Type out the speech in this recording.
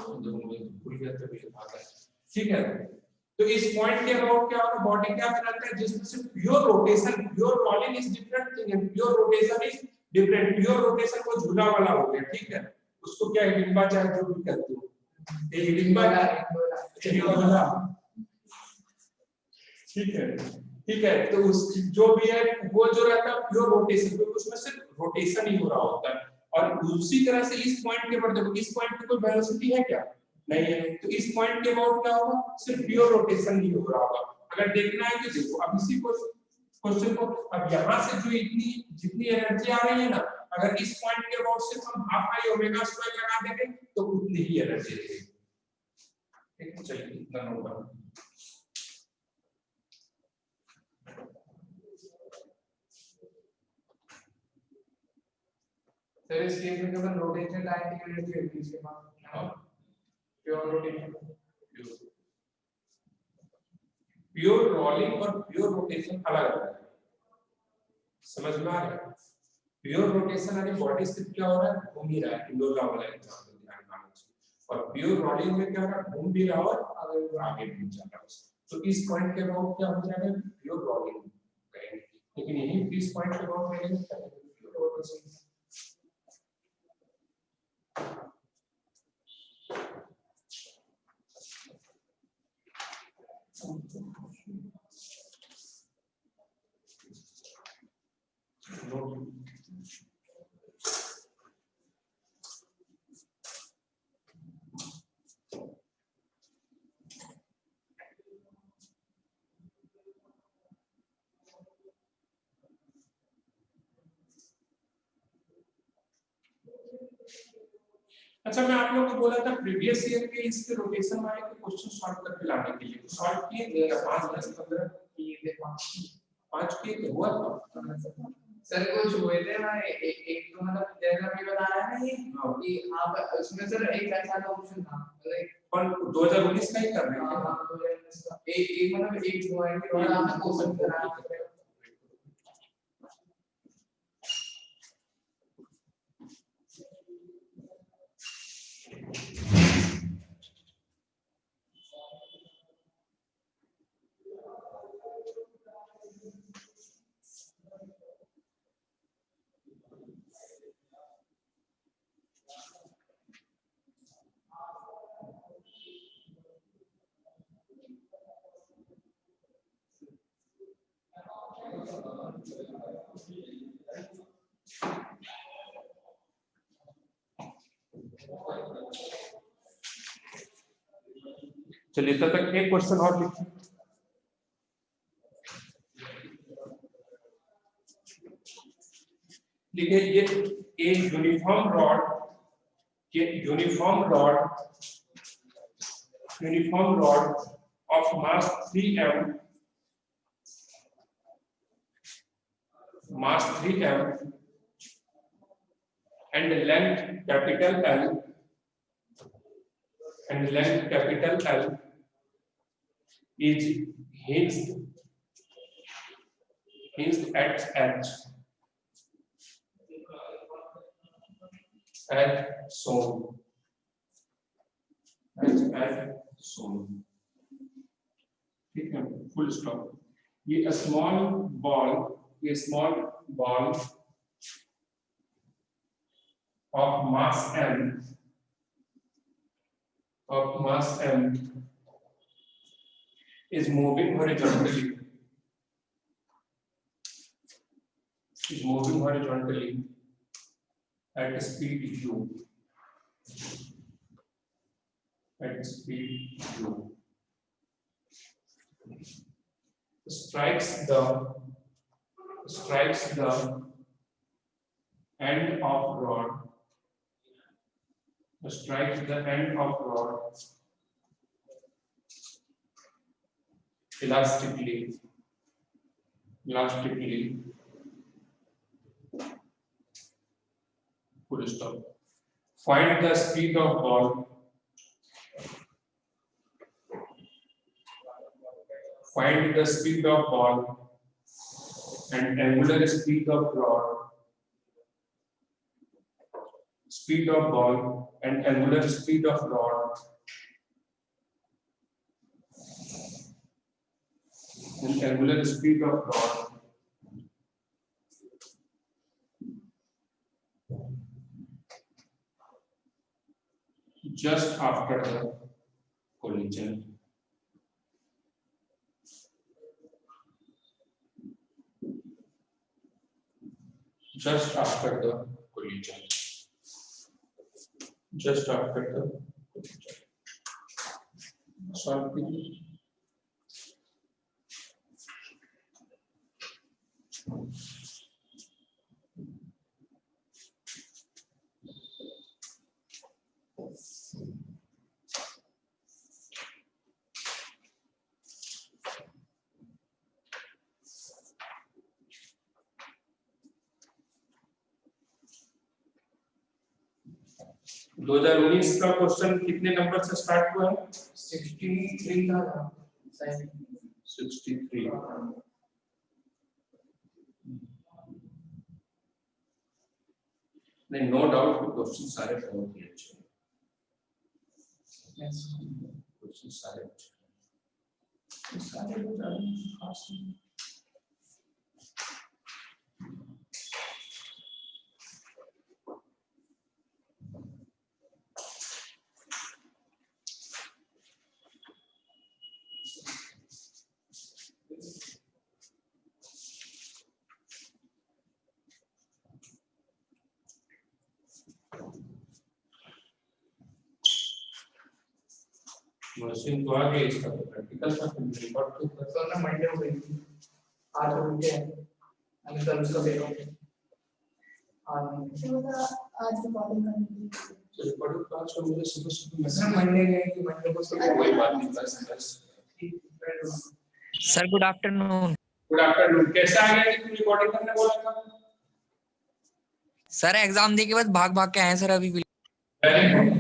भूल गया तो भी आता है, ठीक है। तो इस पॉइंट के अबाउट क्या होगा, बॉडी क्या कहलाता है, जिसमें से pure rotation, pure rolling is different thing and pure rotation is different. Pure rotation को झूला वाला हो गया, ठीक है, उसको क्या हिडिंबा चाहे जो भी कहते हो, ये हिडिंबा हिडिंबा, ठीक है, ठीक है। तो उस जो भी है वो जो रहता है प्योर रोटेशन, तो उसमें सिर्फ रोटेशन ही हो रहा होता है। और उसी तरह से इस पॉइंट के ऊपर देखो, इस पॉइंट पे कोई वेलोसिटी है क्या, नहीं है, तो इस पॉइंट के अबाउट क्या होगा, सिर्फ प्योर रोटेशन ही हो रहा होगा। अगर देखना है कि देखो अब इसी क्वेश्चन को, अब यहाँ से जो इतनी जितनी एनर्जी आ रही है ना, अगर इस पॉइंट के अबाउट सिर्फ हम हाफ आई ओमेगा स्क्वायर लगा देंगे तो उतनी ही एनर्जी रहेगी, ठीक है। चलिए इतना नोट करो। सर इस केस में तो रोटेशन लाइन की एनर्जी होती है इसके पास, हां प्योर रोटेशन, प्योर रोलिंग और प्योर रोटेशन अलग अलग है, समझ में आ रहा है। प्योर रोटेशन यानी बॉडी से क्या हो रहा है, घूम ही रहा है, इंडोला वाला एग्जांपल ध्यान रखना चाहिए। और प्योर रोलिंग में क्या हो रहा है, घूम भी रहा है और आगे भी जा रहा है। तो इस पॉइंट के अबाउट क्या हो जाएगा, प्योर रोलिंग कहेंगे, लेकिन यही इस पॉइंट के अबाउट कहेंगे प्योर रोटेशन। अच्छा, मैं आप लोगों को बोला था प्रीवियस ईयर के इसके रोटेशन वाले के क्वेश्चन सॉल्व करके लाने के लिए, तो सॉल्व किए क्या 5 10 15 किए थे, 5 किए थे, हुआ था सर कुछ हुए थे ना, एक तो मतलब जैसा भी बताया ना ये कि हां उसमें सर एक ऐसा का ऑप्शन था, पर 2019 का ही कर रहे थे। हां 2019 का एक मतलब एक ड्राइंग के द्वारा आपने क्वेश्चन कराया। चलिए तब तक एक क्वेश्चन और लिखिए। लिखिए ये एक यूनिफॉर्म रॉड, ये uniform rod of mass 3m, mass 3m and length capital L is hinged at H as shown. ठीक है, फुल स्टॉप। ये small ball of mass m is moving horizontally at speed u, strikes the end of rod elastically. Full stop. Find the speed of ball. Find the speed of ball and angular speed of rod. Speed of ball and angular speed of rod and angular speed of rod just after the collision. Just after the collision. Just after the collision. Solve कीजिए. दो 2019 का question कितने number से start हुआ है? 63 था 63. नहीं, no doubt कि क्वेश्चन सारे बहुत ही अच्छे हैं. क्वेश्चन सारे अच्छे हैं. सारे बहुत खास हैं. मशीन तो आ गई, इसका प्रैक्टिकल का रिपोर्ट तो सर ना मंडे हो गई थी आज हो गया हम कल उसका पेपर आज रिकॉर्डिंग करनी थी. तो रिपोर्ट का आज मुझे सुबह सुबह सर मैसेज मंडे गए कि मंडे को सब कोई बात नहीं, बस sir good afternoon. Good afternoon. कैसा आ गया? तुम रिकॉर्डिंग करने बोला था. सर एग्जाम दे के बाद भाग भाग के आए सर अभी. Very good.